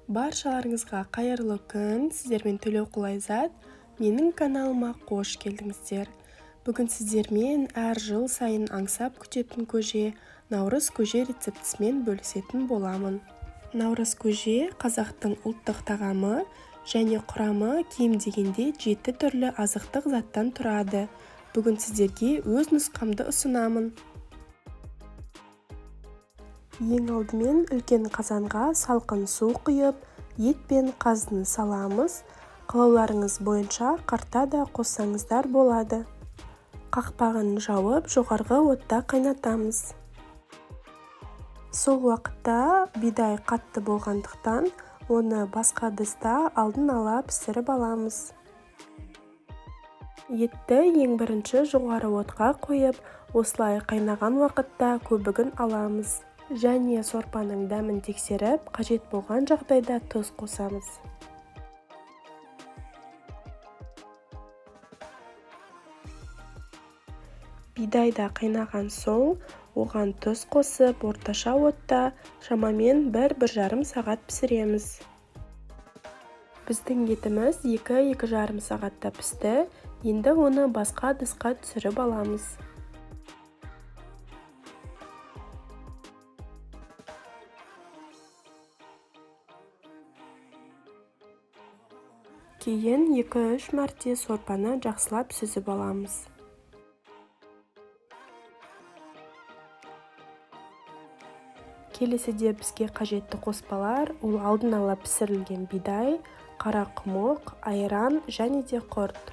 Баршаларыңызға қайырлы күн, сіздермен Төлеуқұл Айзат. Менің каналыма қош келдіңіздер. Бүгін сіздермен әр жыл сайын аңсап күтетін көже, наурыз көже рецептісімен бөлісетін боламын. Наурыз көже қазақтың ұлттық тағамы және құрамы кем дегенде 7 түрлі азықтық заттан тұрады. Бүгін сіздерге өз нұсқамды ұсынамын. Ең алдымен үлкен қазанға салқын су құйып, ет пен қазыны саламыз. Қалауларыңыз бойынша қарта да қоссаңыздар болады. Қақпағын жауып, жоғарғы отта қайнатамыз. Сол уақытта бидай қатты болғандықтан, оны басқа ыдыста алдын ала пісіріп аламыз. Етті ең бірінші жоғары отқа қойып, осылай қайнаған уақытта көбігін аламыз. Және сорпаның дәмін тексеріп, қажет болған жағдайда тұз қосамыз. Бидайда қайнаған соң, оған тұз қосып, орташа отта шамамен 1-1,5 сағат пісіреміз. Біздің етіміз 2-2,5 сағатта пісті. Енді оны басқа ыдысқа түсіріп аламыз. Кейін 2-3 мәрте сорпаны жақсылап сүзіп аламыз. Келесіде бізге қажетті қоспалар, ол алдын ала пісірілген бидай, қара құмық, айран және де құрт.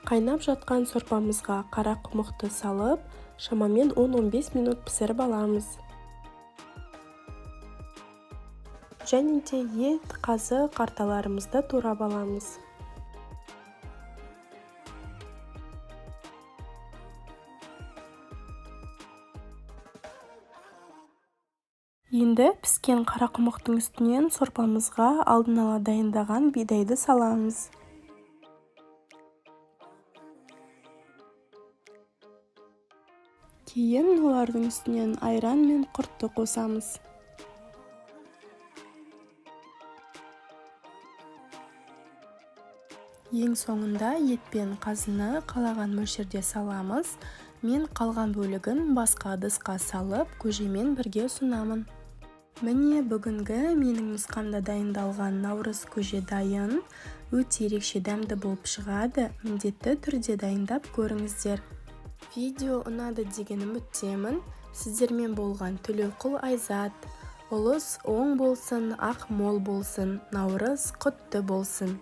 Қайнап жатқан сорпамызға қара құмықты салып, шамамен 10-15 минут пісіріп аламыз. Және де ет, қазы, қарталарымызды турап аламыз. Енді піскен қара құмықтың үстінен сорпамызға алдын ала дайындаған бидайды саламыз. Кейін олардың үстінен айран мен құртты қосамыз. Ең соңында ет пен қазыны қалаған мөлшерде саламыз. Мен қалған бөлігін басқа ыдысқа салып, көжемен бірге ұсынамын. Міне бүгінгі менің нұсқамда дайындалған наурыз көже дайын. Өте ерекше дәмді болып шығады. Міндетті түрде дайындап көріңіздер. Видео ұнады деген үміттемін. Сіздермен болған Төлеуқұл Айзат. Ұлыс оң болсын, ақ мол болсын, наурыз құтты болсын.